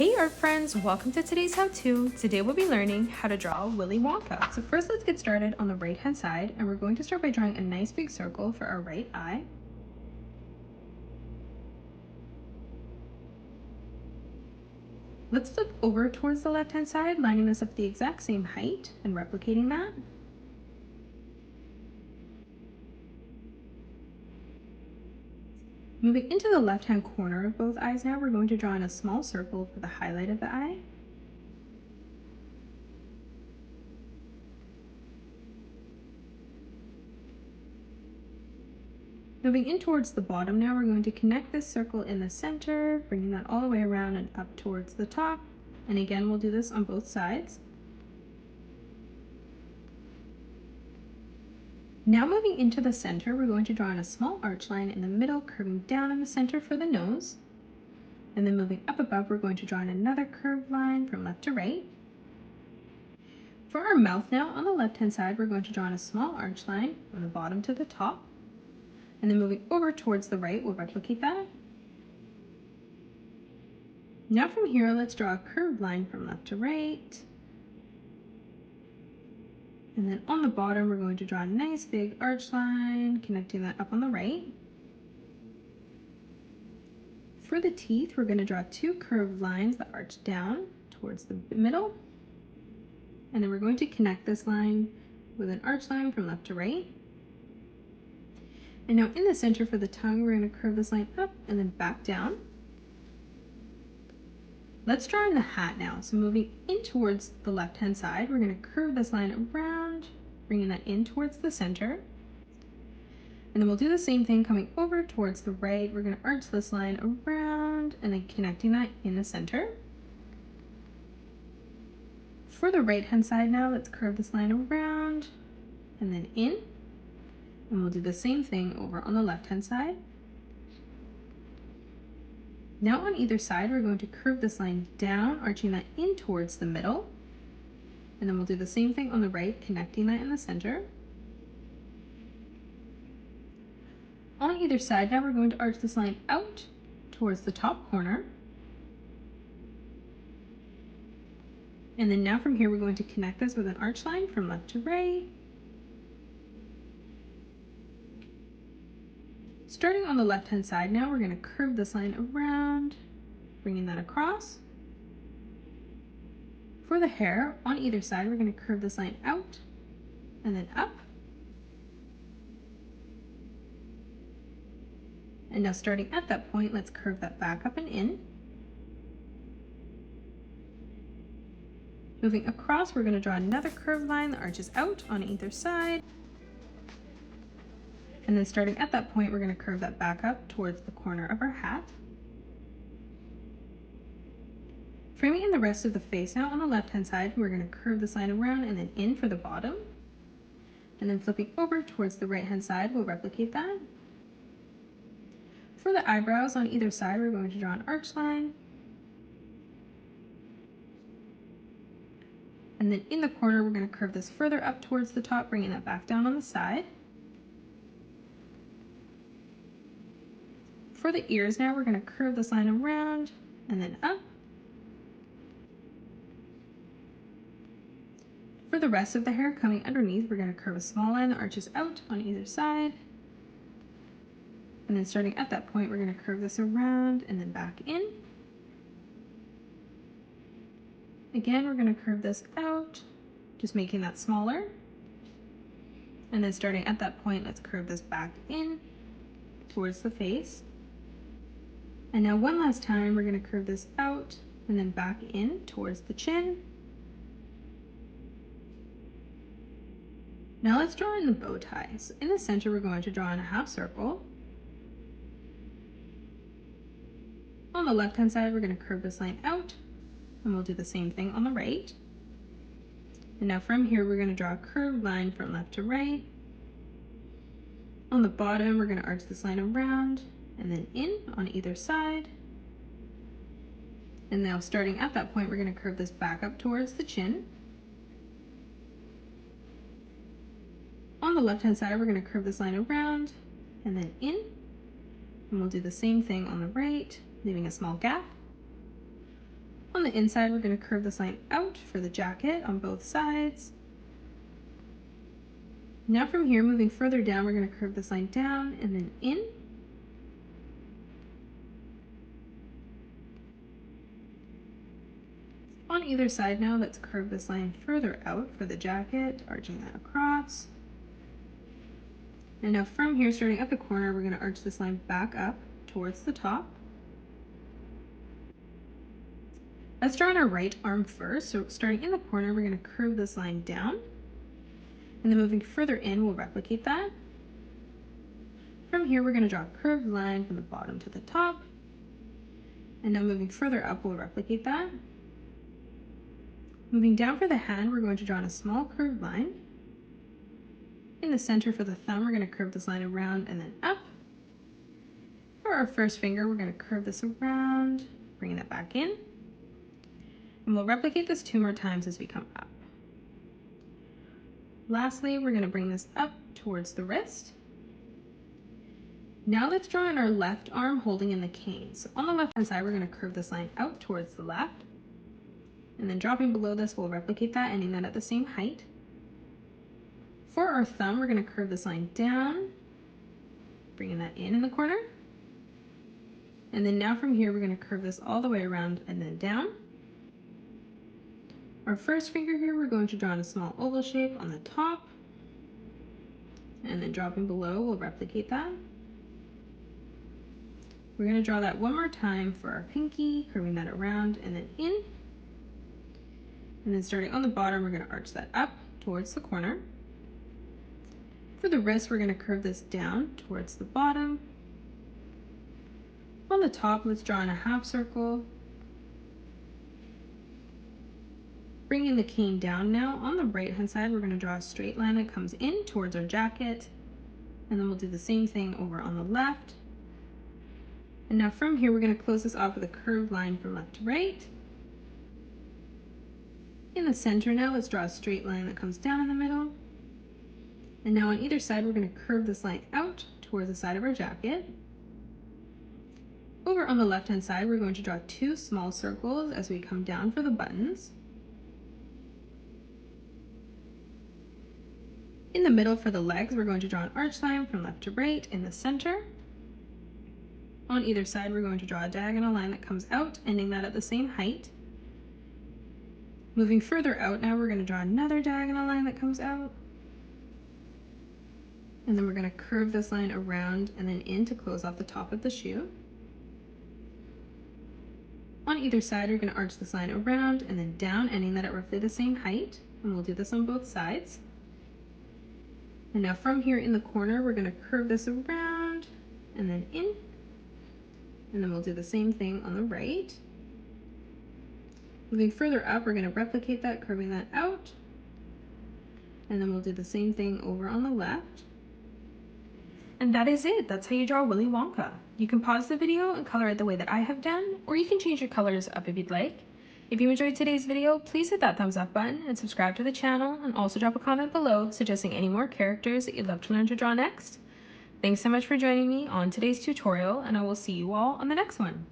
Hey art friends, welcome to today's how-to. Today we'll be learning how to draw Willy Wonka. So first let's get started on the right hand side, and we're going to start by drawing a nice big circle for our right eye. Let's flip over towards the left hand side, lining this up the exact same height and replicating that. Moving into the left hand corner of both eyes now, we're going to draw in a small circle for the highlight of the eye. Moving in towards the bottom now, we're going to connect this circle in the center, bringing that all the way around and up towards the top. And again, we'll do this on both sides. Now moving into the center, we're going to draw in a small arch line in the middle, curving down in the center for the nose. And then moving up above, we're going to draw in another curved line from left to right. For our mouth now, on the left-hand side, we're going to draw in a small arch line from the bottom to the top. And then moving over towards the right, we'll replicate that. Now from here, let's draw a curved line from left to right. And then on the bottom, we're going to draw a nice big arch line, connecting that up on the right. For the teeth, we're going to draw two curved lines that arch down towards the middle. And then we're going to connect this line with an arch line from left to right. And now in the center for the tongue, we're going to curve this line up and then back down. Let's draw in the hat now. So moving in towards the left-hand side, we're going to curve this line around, bringing that in towards the center. And then we'll do the same thing coming over towards the right. We're going to arch this line around and then connecting that in the center. For the right-hand side now, let's curve this line around and then in. And we'll do the same thing over on the left-hand side. Now on either side, we're going to curve this line down, arching that in towards the middle. And then we'll do the same thing on the right, connecting that in the center. On either side now, we're going to arch this line out towards the top corner. And then now from here, we're going to connect this with an arch line from left to right. Starting on the left-hand side now, we're going to curve this line around, bringing that across. For the hair, on either side, we're going to curve this line out and then up. And now starting at that point, let's curve that back up and in. Moving across, we're going to draw another curved line that arches out on either side. And then starting at that point, we're going to curve that back up towards the corner of our hat. Framing in the rest of the face now, on the left-hand side, we're going to curve this line around and then in for the bottom. And then flipping over towards the right-hand side, we'll replicate that. For the eyebrows on either side, we're going to draw an arch line. And then in the corner, we're going to curve this further up towards the top, bringing that back down on the side. For the ears now, we're going to curve this line around and then up. For the rest of the hair coming underneath, we're going to curve a small line that arches out on either side. And then starting at that point, we're going to curve this around and then back in. Again, we're going to curve this out, just making that smaller. And then starting at that point, let's curve this back in towards the face. And now one last time, we're going to curve this out and then back in towards the chin. Now let's draw in the bow tie. So in the center, we're going to draw in a half circle. On the left-hand side, we're going to curve this line out, and we'll do the same thing on the right. And now from here, we're going to draw a curved line from left to right. On the bottom, we're going to arch this line around and then in on either side. And now starting at that point, we're going to curve this back up towards the chin. On the left-hand side, we're going to curve this line around and then in. And we'll do the same thing on the right, leaving a small gap. On the inside, we're going to curve this line out for the jacket on both sides. Now from here, moving further down, we're going to curve this line down and then in. On either side now, let's curve this line further out for the jacket, arching that across. And now from here, starting at the corner, we're going to arch this line back up towards the top. Let's draw on our right arm first. So starting in the corner, we're going to curve this line down. And then moving further in, we'll replicate that. From here, we're going to draw a curved line from the bottom to the top. And now moving further up, we'll replicate that. Moving down for the hand, we're going to draw on a small curved line. In the center for the thumb, we're going to curve this line around and then up. For our first finger, we're going to curve this around, bringing that back in. And we'll replicate this 2 more times as we come up. Lastly, we're going to bring this up towards the wrist. Now let's draw in our left arm holding in the cane. So on the left hand side, we're going to curve this line out towards the left. And then dropping below this, we'll replicate that, ending that at the same height. For our thumb, we're going to curve this line down, bringing that in the corner. And then now from here, we're going to curve this all the way around and then down. Our first finger here, we're going to draw in a small oval shape on the top. And then dropping below, we'll replicate that. We're going to draw that 1 more time for our pinky, curving that around and then in. And then starting on the bottom, we're going to arch that up towards the corner. For the wrist, we're going to curve this down towards the bottom. On the top, let's draw in a half circle. Bringing the cane down now, on the right hand side, we're going to draw a straight line that comes in towards our jacket. And then we'll do the same thing over on the left. And now from here, we're going to close this off with a curved line from left to right. In the center now, let's draw a straight line that comes down in the middle. And now on either side, we're going to curve this line out towards the side of our jacket. Over on the left-hand side, we're going to draw 2 small circles as we come down for the buttons. In the middle for the legs, we're going to draw an arch line from left to right in the center. On either side, we're going to draw a diagonal line that comes out, ending that at the same height. Moving further out now, we're going to draw another diagonal line that comes out. And then we're going to curve this line around and then in to close off the top of the shoe. On either side, we're going to arch this line around and then down, ending that at roughly the same height. And we'll do this on both sides. And now from here in the corner, we're going to curve this around and then in. And then we'll do the same thing on the right. Moving further up, we're going to replicate that, curving that out. And then we'll do the same thing over on the left. And that is it. That's how you draw Willy Wonka. You can pause the video and color it the way that I have done, or you can change your colors up if you'd like. If you enjoyed today's video, please hit that thumbs up button and subscribe to the channel, and also drop a comment below suggesting any more characters that you'd love to learn to draw next. Thanks so much for joining me on today's tutorial, and I will see you all on the next one.